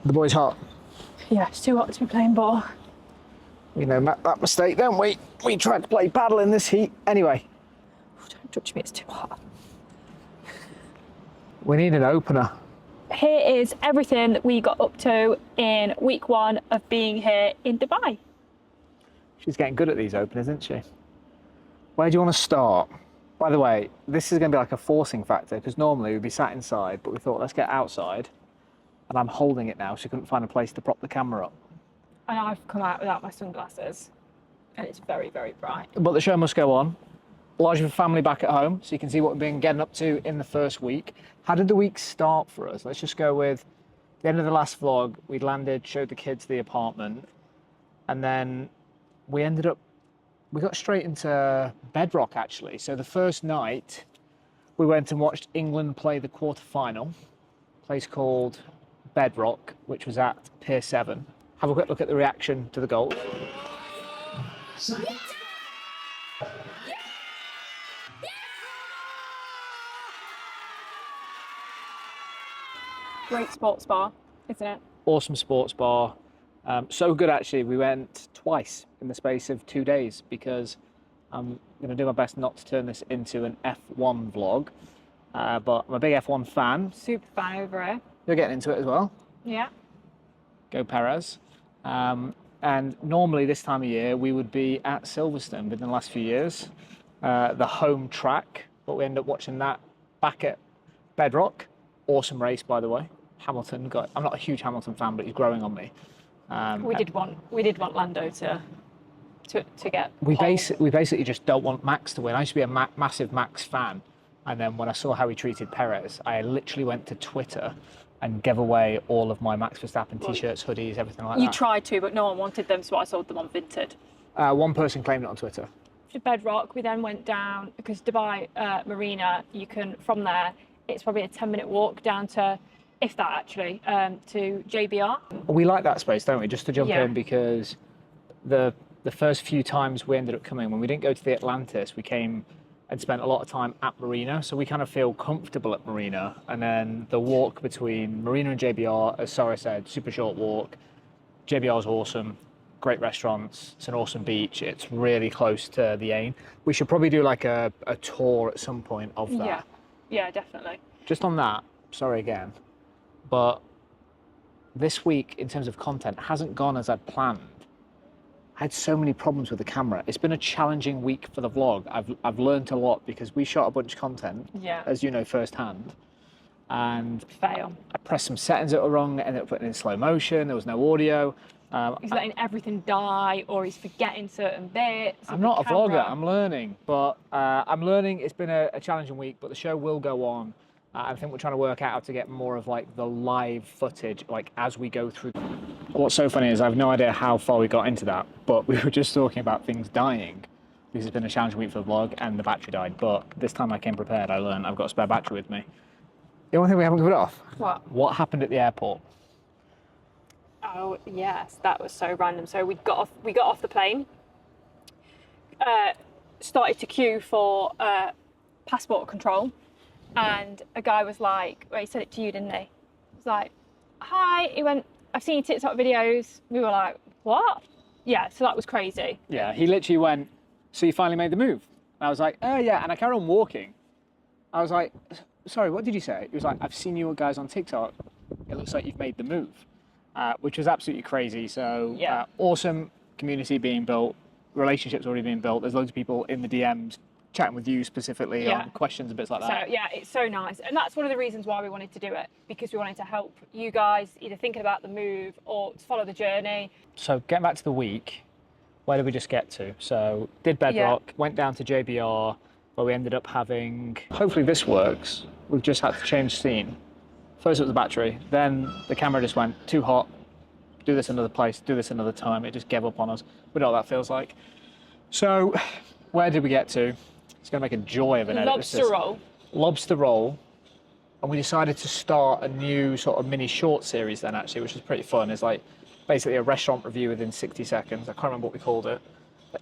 The boy's hot. Yeah, it's too hot to be playing ball. We know that mistake, don't we? We tried to play paddle in this heat. Anyway. Don't touch me, it's too hot. We need an opener. Here is everything that we got up to in week 1 of being here in Dubai. She's getting good at these openers, isn't she? Where do you want to start? By the way, this is going to be like a forcing factor because normally we'd be sat inside, but we thought let's get outside. And I'm holding it now, so I couldn't find a place to prop the camera up. And I've come out without my sunglasses, and it's very, very bright. But the show must go on. Large of a family back at home, so you can see what we've been getting up to in the first week. How did the week start for us? Let's just go with the end of the last vlog. We landed, showed the kids the apartment, and then we got straight into bedrock actually. So the first night, we went and watched England play the quarter-final, a place called Bedrock, which was at Pier 7. Have a quick look at the reaction to the goal. Great sports bar, isn't it? Awesome sports bar. So good actually, we went twice in the space of 2 days because I'm going to do my best not to turn this into an F1 vlog. But I'm a big F1 fan. Super fan over here. You're getting into it as well? Yeah. Go Perez. And normally this time of year we would be at Silverstone within the last few years, the home track, but we end up watching that back at Bedrock. Awesome race, by the way. Hamilton I'm not a huge Hamilton fan, but he's growing on me. We did want Lando to get. We basically just don't want Max to win. I used to be a massive Max fan, and then when I saw how he treated Perez, I literally went to Twitter and gave away all of my Max Verstappen t-shirts, hoodies, everything like that. You tried to, but no one wanted them, so I sold them on Vinted. One person claimed it on Twitter. To Bedrock, we then went down, because Dubai Marina, you can, from there, it's probably a 10-minute walk down to, if that actually, to JBR. We like that space, don't we? Just to jump in, because the first few times we ended up coming, when we didn't go to the Atlantis, we came and spent a lot of time at Marina, so we kind of feel comfortable at Marina. And then the walk between Marina and JBR, as Sarah said, super short walk. JBR is awesome, great restaurants, it's an awesome beach, it's really close to the Ain. We should probably do like a tour at some point of that. Yeah, definitely. Just on that, sorry again, but this week in terms of content hasn't gone as I'd planned. I had so many problems with the camera. It's been a challenging week for the vlog. I've learned a lot because we shot a bunch of content, as you know firsthand, and fail. I pressed some settings that were wrong, ended up putting it in slow motion, there was no audio. He's letting everything die, or he's forgetting certain bits. I'm not a vlogger, I'm learning, but I'm learning. It's been a challenging week, but the show will go on. I think we're trying to work out how to get more of like the live footage, like as we go through. What's so funny is I have no idea how far we got into that, but we were just talking about things dying because it's been a challenging week for the vlog and the battery died. But this time I came prepared. I learned I've got a spare battery with me. The only thing we haven't covered off. What happened at the airport? Oh yes, that was so random. So we got off the plane, started to queue for passport control, and a guy was like, well, he said it to you, didn't he? He was like, hi. He went, I've seen your TikTok videos. We were like, what? Yeah, so that was crazy. Yeah, he literally went, so you finally made the move? And I was like, oh yeah, and I carried on walking. I was like, sorry, what did you say? He was like, I've seen you guys on TikTok. It looks like you've made the move. Which was absolutely crazy. So awesome community being built, relationships already being built. There's loads of people in the DMs chatting with you specifically on questions and bits like that. So yeah, it's so nice. And that's one of the reasons why we wanted to do it, because we wanted to help you guys either thinking about the move or follow the journey. So getting back to the week, where did we just get to? So did Bedrock, went down to JBR, where we ended up having, hopefully this works, we've just had to change scene. First it was the battery, then the camera just went too hot, do this another place, do this another time, it just gave up on us. We know what that feels like. So where did we get to? It's going to make a joy of an edit. Lobster roll. Lobster roll. And we decided to start a new sort of mini short series then actually, which was pretty fun. It's like basically a restaurant review within 60 seconds. I can't remember what we called it.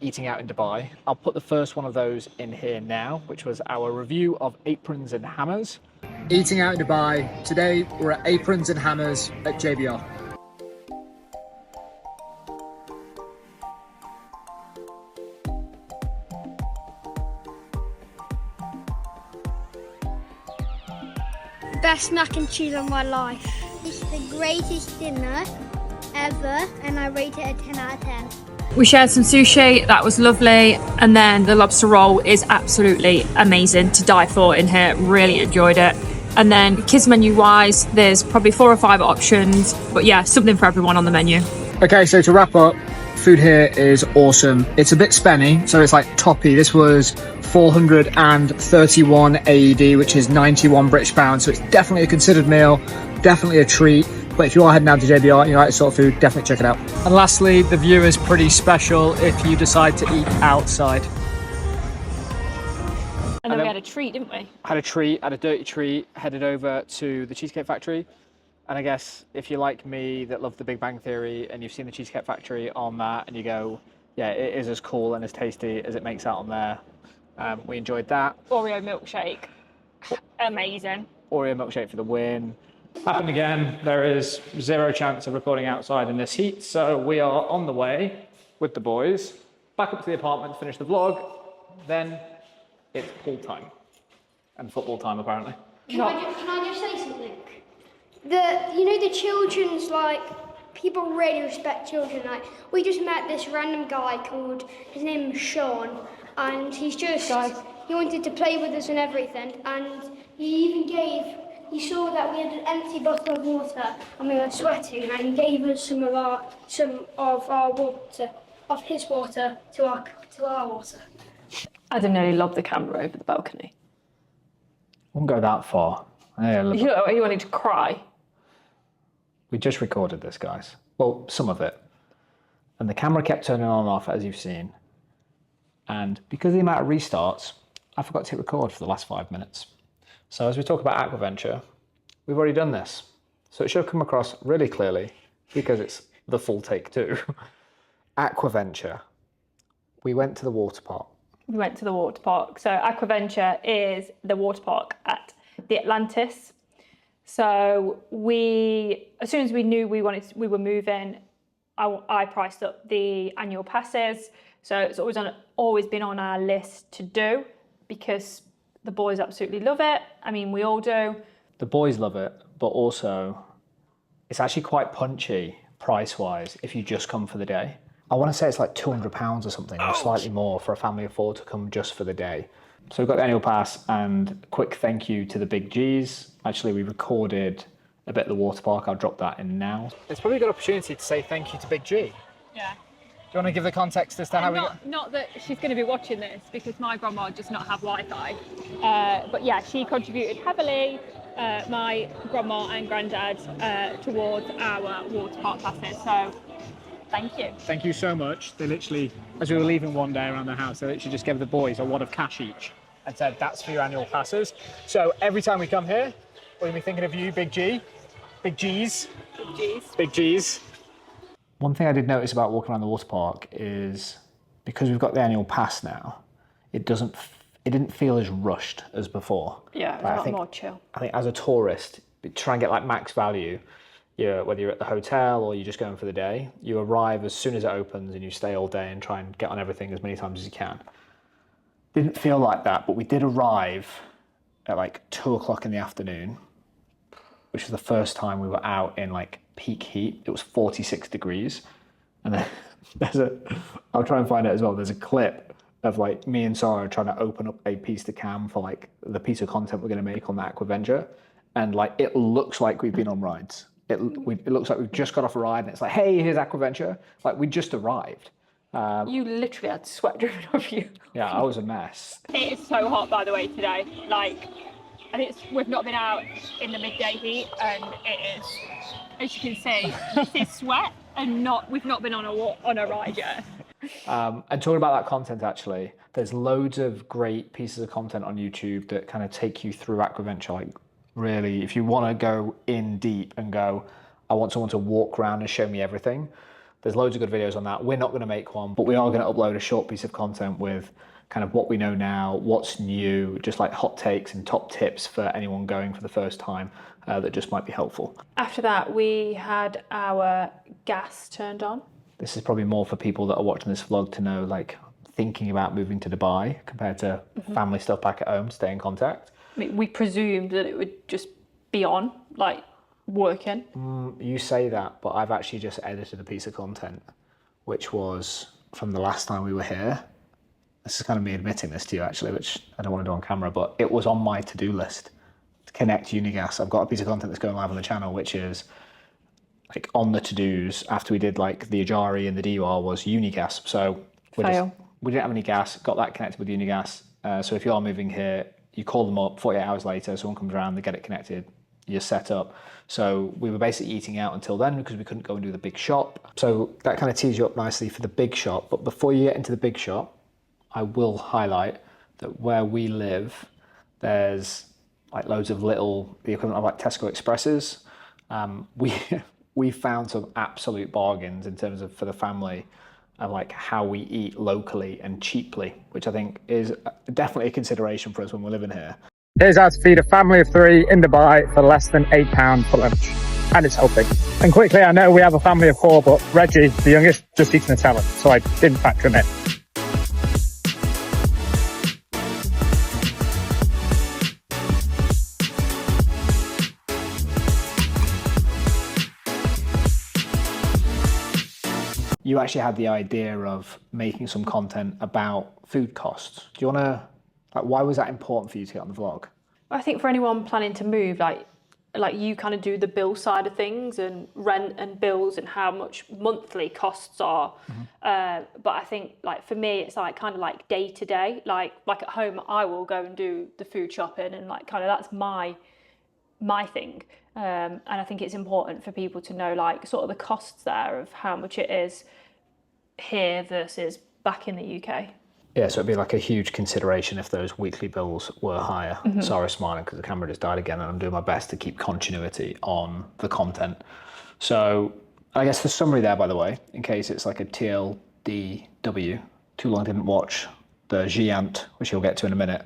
Eating out in Dubai. I'll put the first one of those in here now, which was our review of Aprons Hammers. Eating out in Dubai. Today we're at Aprons Hammers at JBR. best mac and cheese of my life. It's the greatest dinner ever, and I rate it a 10 out of 10. We shared some sushi, that was lovely, and then the lobster roll is absolutely amazing, to die for in here, really enjoyed it. And then kids menu wise, there's probably 4 or 5 options, but yeah, something for everyone on the menu. Okay, so to wrap up, food here is awesome. It's a bit spenny, so it's like toppy. This was 431 AED, which is 91 British pounds, so it's definitely a considered meal, definitely a treat. But if you are heading down to JBR and you like this sort of food, definitely check it out. And lastly, the view is pretty special if you decide to eat outside. And then we had a treat, didn't we? Had a treat, had a dirty treat, headed over to the Cheesecake Factory. And I guess if you're like me that love the Big Bang Theory and you've seen the Cheesecake Factory on that and you go, yeah, it is as cool and as tasty as it makes out on there. We enjoyed that. Oreo milkshake, amazing. Oreo milkshake for the win. Happened again. There is 0 chance of recording outside in this heat, so we are on the way with the boys back up to the apartment to finish the vlog. Then it's pool time and football time apparently. Can I just say something? The children's, like, people really respect children. Like, we just met this random guy called, his name is Sean, and he's just, he wanted to play with us and everything, and he saw that we had an empty bottle of water and we were sweating, and he gave us some of our water, of his water to our water. Adam nearly lobbed the camera over the balcony. Won't go that far. You wanted to cry? We just recorded this, guys. Well, some of it. And the camera kept turning on and off, as you've seen. And because of the amount of restarts, I forgot to hit record for the last 5 minutes. So as we talk about Aquaventure, we've already done this. So it should come across really clearly because it's the full take 2. Aquaventure. We went to the water park. We went to the water park. So Aquaventure is the water park at the Atlantis. So as soon as we knew we were moving, I priced up the annual passes. So it's always been on our list to do because the boys absolutely love it. I mean, we all do. The boys love it, but also it's actually quite punchy price-wise if you just come for the day. I want to say it's like £200 or something, or slightly more for a family of 4 to come just for the day. So we've got the annual pass, and quick thank you to the Big G's. Actually, we recorded a bit of the water park. I'll drop that in now. It's probably a good opportunity to say thank you to Big G. Yeah. Do you want to give the context as to how we got? Not that she's going to be watching this because my grandma does not have Wi-Fi. But yeah, she contributed heavily, my grandma and granddad, towards our water park passes. So thank you. Thank you so much. They literally, as we were leaving one day around the house, they literally just gave the boys a wad of cash each and said, that's for your annual passes. So every time we come here, we're going to be thinking of you, Big G. Big G's. Big G's. Big G's. One thing I did notice about walking around the water park is because we've got the annual pass now, it didn't feel as rushed as before. Yeah, it was a lot more chill. I think as a tourist, try and get like max value. Whether you're at the hotel or you're just going for the day, you arrive as soon as it opens and you stay all day and try and get on everything as many times as you can. Didn't feel like that, but we did arrive at like 2 o'clock in the afternoon, which was the first time we were out in like peak heat. It was 46 degrees. And then I'll try and find it as well. There's a clip of like me and Sarah trying to open up a piece to cam for like the piece of content we're going to make on the Aquaventure. And like, it looks like we've been on rides. It looks like we've just got off a ride and it's like, hey, here's Aquaventure. Like, we just arrived. You literally had sweat driven off you. Yeah, I was a mess. It is so hot, by the way, today. Like, we've not been out in the midday heat, and it is, as you can see, this is sweat, and we've not been on a ride yet. And talking about that content, actually, there's loads of great pieces of content on YouTube that kind of take you through Aquaventure. Like, really, if you want to go in deep and go, I want someone to walk around and show me everything, there's loads of good videos on that. We're not going to make one, but we are going to upload a short piece of content with kind of what we know now, what's new, just like hot takes and top tips for anyone going for the first time that just might be helpful. After that, we had our gas turned on. This is probably more for people that are watching this vlog to know, like, thinking about moving to Dubai compared to family stuff back at home, stay in contact. I mean, we presumed that it would just be on, like working. You say that, but I've actually just edited a piece of content, which was from the last time we were here. This is kind of me admitting this to you, actually, which I don't want to do on camera, but it was on my to-do list to connect Unigas. I've got a piece of content that's going live on the channel, which is like on the to-dos after we did like the Ajari and the DUR was Unigas. So we didn't have any gas, got that connected with Unigas. So if you are moving here, you call them up 48 hours later, someone comes around, they get it connected, you're set up. So we were basically eating out until then because we couldn't go and do the big shop. So that kind of tees you up nicely for the big shop. But before you get into the big shop, I will highlight that where we live, there's like loads of little, the equivalent of like Tesco Expresses. We found some absolute bargains in terms of for the family of like how we eat locally and cheaply, which I think is definitely a consideration for us when we're living here. Here's how to feed a family of 3 in Dubai for less than £8 for lunch. And it's healthy. And quickly, I know we have a family of 4, but Reggie, the youngest, just eats Nutella, so I didn't factor him in. You actually had the idea of making some content about food costs. Do you want to, like, why was that important for you to get on the vlog? I think for anyone planning to move, like you kind of do the bill side of things and rent and bills and how much monthly costs are. But I think like for me, it's like kind of like day to day, like at home, I will go and do the food shopping and like kind of that's my thing. And I think it's important for people to know like sort of the costs there of how much it is here versus back in the UK. Yeah, so it'd be like a huge consideration if those weekly bills were higher. Sorry, smiling because the camera just died again and I'm doing my best to keep continuity on the content. So I guess the summary there, by the way, in case it's like a TLDW, too long didn't watch the Giant, which you'll get to in a minute,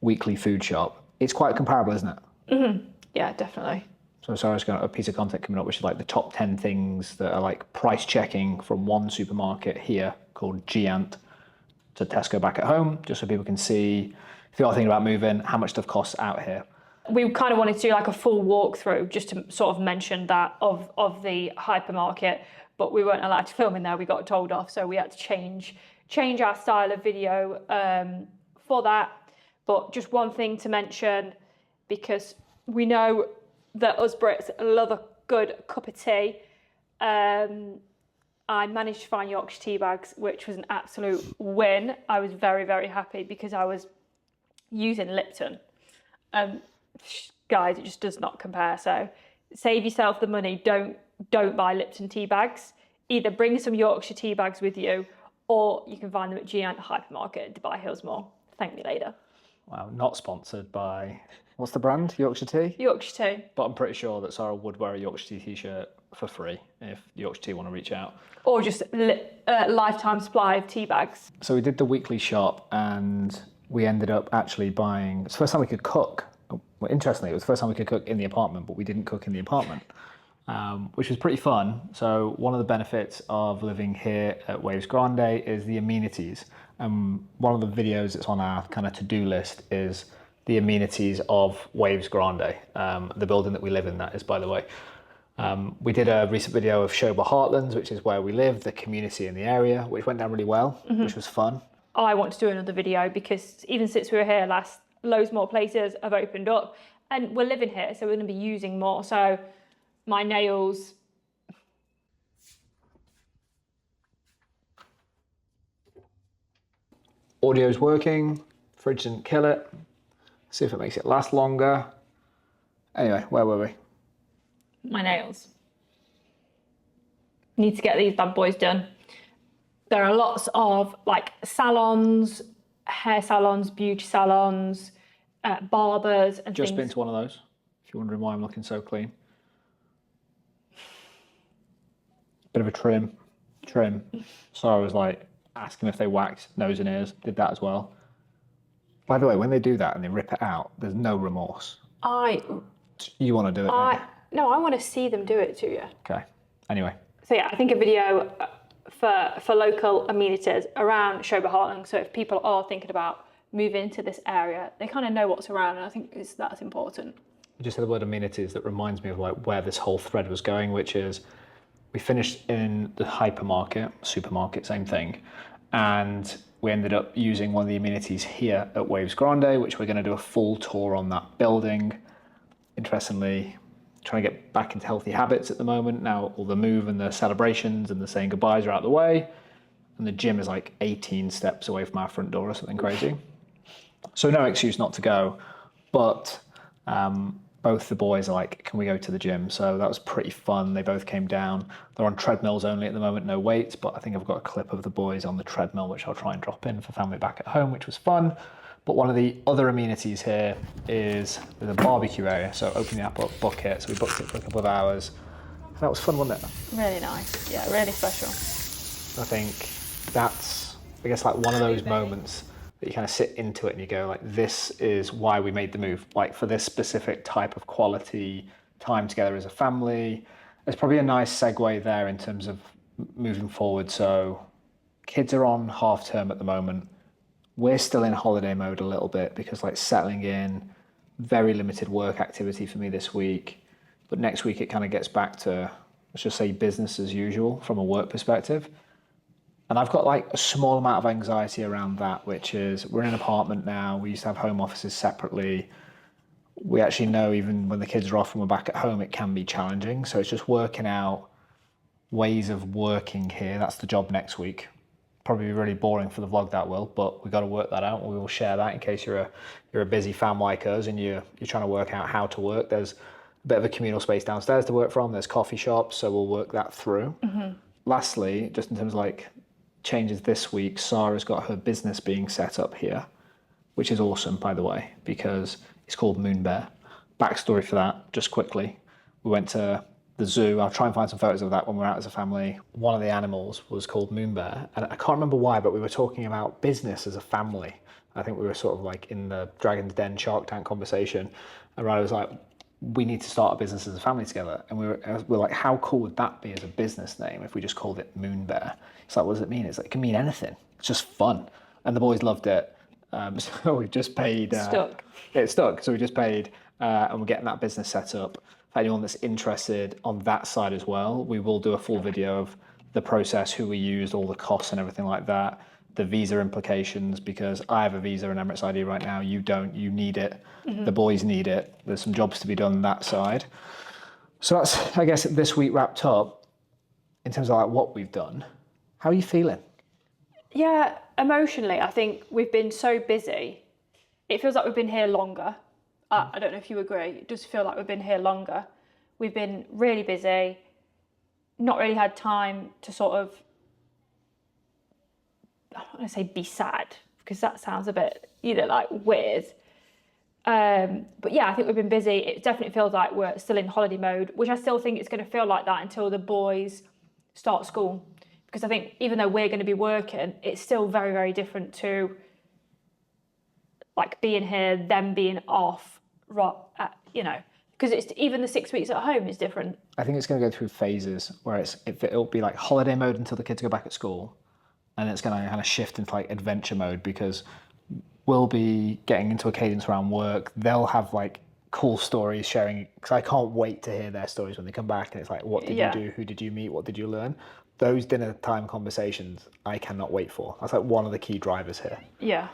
weekly food shop. It's quite comparable, isn't it? Yeah, definitely. So Sarah's got a piece of content coming up, which is like the top 10 things that are like price checking from one supermarket here called Giant to Tesco back at home, just so people can see, if you are thinking about moving, how much stuff costs out here. We kind of wanted to do like a full walkthrough just to sort of mention that of the hypermarket, but we weren't allowed to film in there, we got told off, so we had to change our style of video for that. But just one thing to mention, because we know that us Brits love a good cup of tea. I managed to find Yorkshire tea bags, which was an absolute win. I was very, very happy because I was using Lipton. Guys, it just does not compare. So save yourself the money. Don't buy Lipton tea bags. Either bring some Yorkshire tea bags with you, or you can find them at Giant Hypermarket at Dubai Hills Mall. Thank me later. Wow, not sponsored by, what's the brand? Yorkshire Tea? Yorkshire tea. But I'm pretty sure that Sarah would wear a Yorkshire Tea t-shirt for free if Yorkshire Tea want to reach out. Or just lifetime supply of tea bags. So we did the weekly shop and we ended up actually buying, it's the first time we could cook. Well, interestingly, it was the first time we could cook in the apartment, but we didn't cook in the apartment, which was pretty fun. So one of the benefits of living here at Waves Grande is the amenities. One of the videos that's on our kind of to-do list is the amenities of Waves Grande, the building that we live in, that is, by the way. We did a recent video of Shoba Heartlands, which is where we live, the community in the area, which went down really well, which was fun. I want to do another video because even since we were here last, loads more places have opened up and we're living here, so we're going to be using more. So my nails. Audio's working, fridge didn't kill it. See if it makes it last longer. Anyway, where were we? My nails. Need to get these bad boys done. There are lots of like salons, hair salons, beauty salons, barbers and Just things. been to one of those, if you're wondering why I'm looking so clean. Bit of a trim. So I was like asking if they waxed nose and ears, did that as well. By the way, when they do that and they rip it out, there's no remorse. You want to do it, don't you? No, I want to see them do it to you. Okay, anyway. So yeah, I think a video for local amenities around Shoba Heartland, so if people are thinking about moving to this area, they kind of know what's around, and I think that's important. You just said the word amenities. That reminds me of like where this whole thread was going, which is we finished in the hypermarket, supermarket, same thing, and we ended up using one of the amenities here at Waves Grande, which we're going to do a full tour on that building. Interestingly, trying to get back into healthy habits at the moment. Now all the move and the celebrations and the saying goodbyes are out of the way, and the gym is like 18 steps away from our front door or something crazy. So no excuse not to go, but both the boys are like, can we go to the gym? So that was pretty fun. They both came down. They're on treadmills only at the moment, no weights, but I think I've got a clip of the boys on the treadmill, which I'll try and drop in for family back at home, which was fun. But one of the other amenities here is there's a barbecue area. So open the app up, book it. So we booked it for a couple of hours. That was fun, wasn't it? Really nice. Yeah, really special. I think that's, I guess, like one of those moments that you kind of sit into it and you go like, this is why we made the move, like for this specific type of quality time together as a family. There's probably a nice segue there in terms of moving forward. So kids are on half term at the moment. We're still in holiday mode a little bit because like settling in, very limited work activity for me this week. But next week it kind of gets back to, let's just say, business as usual from a work perspective. And I've got like a small amount of anxiety around that, which is we're in an apartment now. We used to have home offices separately. We actually know even when the kids are off and we're back at home, it can be challenging. So it's just working out ways of working here. That's the job next week. Probably really boring for the vlog, that will, but we've got to work that out. And we will share that in case you're a busy fam like us and you're trying to work out how to work. There's a bit of a communal space downstairs to work from. There's coffee shops, so we'll work that through. Mm-hmm. Lastly, just in terms of like changes this week, Sarah's got her business being set up here, which is awesome, by the way, because it's called Moon Bear. Backstory for that, just quickly. We went to the zoo. I'll try and find some photos of that when we're out as a family. One of the animals was called Moon Bear, and I can't remember why, but we were talking about business as a family. I think we were sort of like in the Dragon's Den Shark Tank conversation, and Riley was like, we need to start a business as a family together. And we were like, how cool would that be as a business name if we just called it Moon Bear? It's like, what does it mean? It's like, it can mean anything. It's just fun. And the boys loved it. So we just paid. Stuck. It stuck. So we just paid, and we're getting that business set up. For anyone that's interested on that side as well, we will do a full video of the process, who we used, all the costs and everything like that. The visa implications, because I have a visa and Emirates ID right now. You don't. You need it. Mm-hmm. The boys need it. There's some jobs to be done on that side. So that's, I guess, this week wrapped up in terms of like what we've done. How are you feeling? Yeah, emotionally, I think we've been so busy. It feels like we've been here longer. I don't know if you agree. It does feel like we've been here longer. We've been really busy, not really had time to sort of, I don't want to say be sad, because that sounds a bit, like weird. But yeah, I think we've been busy. It definitely feels like we're still in holiday mode, which I still think it's going to feel like that until the boys start school. Because I think even though we're going to be working, it's still very, very different to like being here, them being off, because it's even the 6 weeks at home is different. I think it's going to go through phases where it'll be like holiday mode until the kids go back at school. And it's going to kind of shift into like adventure mode because we'll be getting into a cadence around work. They'll have like cool stories sharing, because I can't wait to hear their stories when they come back. And it's like, what did you do? Who did you meet? What did you learn? Those dinner time conversations, I cannot wait for. That's like one of the key drivers here. Yeah.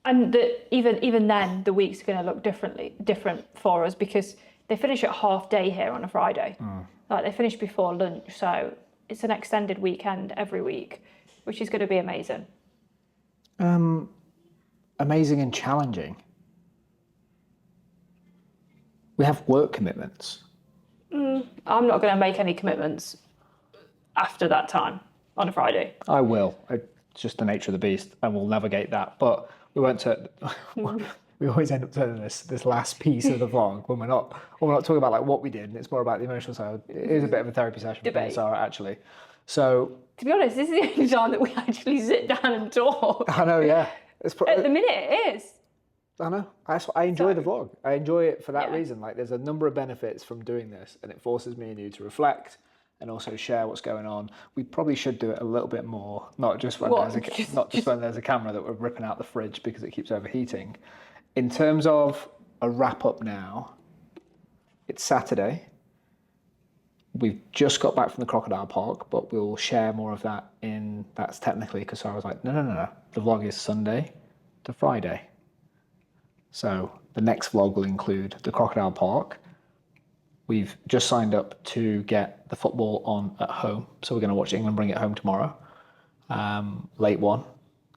And even then, the weeks are going to look different for us because they finish at half day here on a Friday. Like they finish before lunch. So it's an extended weekend every week, which is going to be amazing. Amazing and challenging. We have work commitments. I'm not going to make any commitments after that time on a Friday. I will. It's just the nature of the beast, and we'll navigate that. But we won't turn. We always end up turning this last piece of the vlog when we're not talking about like what we did, and it's more about the emotional side. It is a bit of a therapy session for me and Sarah, actually. So to be honest, this is the only time that we actually sit down and talk. I know, yeah. At the minute, it is. I know. I enjoy the vlog. I enjoy it for that reason. Like, there's a number of benefits from doing this, and it forces me and you to reflect and also share what's going on. We probably should do it a little bit more, not just when there's a camera that we're ripping out the fridge because it keeps overheating. In terms of a wrap up now, It's Saturday. We've just got back from the crocodile park, but we'll share more of that that's technically, because I was like, no. The vlog is Sunday to Friday. So the next vlog will include the crocodile park. We've just signed up to get the football on at home. So we're going to watch England bring it home tomorrow. Late one,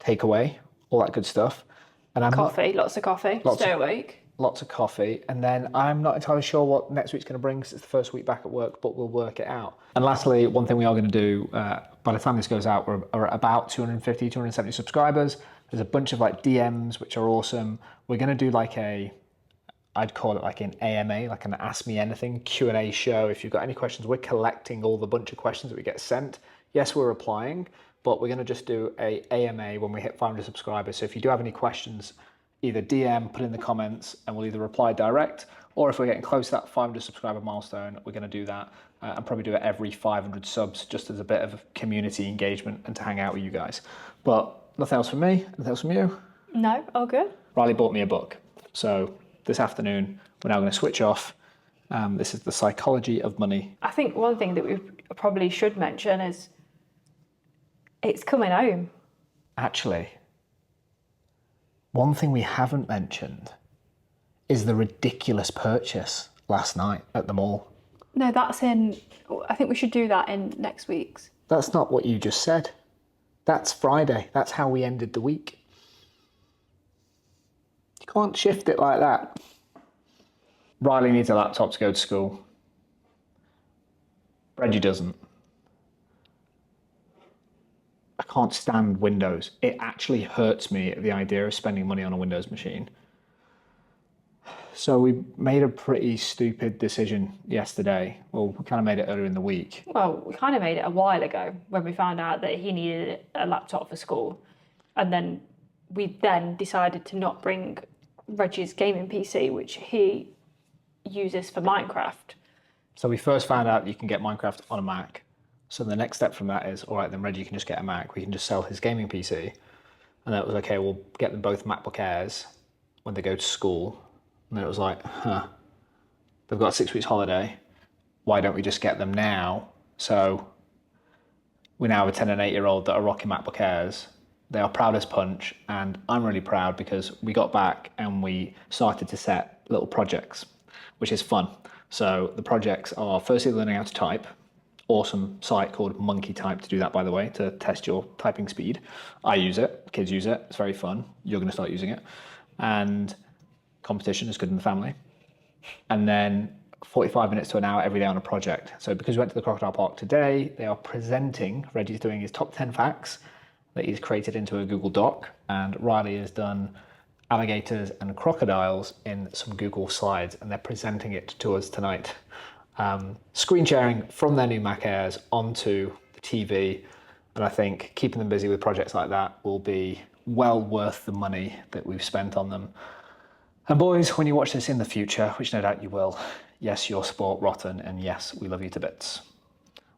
takeaway, all that good stuff. And Lots of coffee, stay awake. Lots of coffee. And then I'm not entirely sure what next week's going to bring because it's the first week back at work, but we'll work it out. And lastly, one thing we are going to do, by the time this goes out, we're at about 250, 270 subscribers. There's a bunch of like DMs, which are awesome. We're going to do like I'd call it like an AMA, like an Ask Me Anything Q&A show. If you've got any questions, we're collecting all the bunch of questions that we get sent. Yes, we're replying, but we're going to just do a AMA when we hit 500 subscribers. So if you do have any questions, either DM, put in the comments, and we'll either reply direct, or if we're getting close to that 500 subscriber milestone, we're going to do that and probably do it every 500 subs just as a bit of community engagement and to hang out with you guys. But nothing else from me, nothing else from you? No, all good. Riley bought me a book. So this afternoon, we're now going to switch off. This is The Psychology of Money. I think one thing that we probably should mention is it's coming home. Actually, one thing we haven't mentioned is the ridiculous purchase last night at the mall. No, I think we should do that in next week's. That's not what you just said. That's Friday. That's how we ended the week. You can't shift it like that. Riley needs a laptop to go to school. Reggie doesn't. I can't stand Windows. It actually hurts me at the idea of spending money on a Windows machine. So we made a pretty stupid decision yesterday. Well, we kind of made it earlier in the week. Well, we kind of made it a while ago when we found out that he needed a laptop for school. And then we decided to not bring Reggie's gaming PC, which he uses for Minecraft. So we first found out that you can get Minecraft on a Mac. So the next step from that is, all right, then Reggie can just get a Mac. We can just sell his gaming PC. And then it was, okay, we'll get them both MacBook Airs when they go to school. And then it was like, they've got 6 weeks holiday. Why don't we just get them now? So we now have a 10 and 8-year-old that are rocking MacBook Airs. They are proud as punch. And I'm really proud because we got back and we started to set little projects, which is fun. So the projects are firstly learning how to type. Awesome site called Monkey Type to do that, by the way, to test your typing speed. I use it, kids use it, it's very fun. You're going to start using it. And competition is good in the family. And then 45 minutes to an hour every day on a project. So because we went to the crocodile park today, they are presenting, Reggie's doing his top 10 facts that he's created into a Google Doc, and Riley has done alligators and crocodiles in some Google slides, and they're presenting it to us tonight. Screen sharing from their new Mac Airs onto the TV, and I think keeping them busy with projects like that will be well worth the money that we've spent on them. And boys, when you watch this in the future, which no doubt you will, yes, you're sport rotten, and yes, we love you to bits.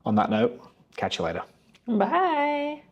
On that note, catch you later. Bye.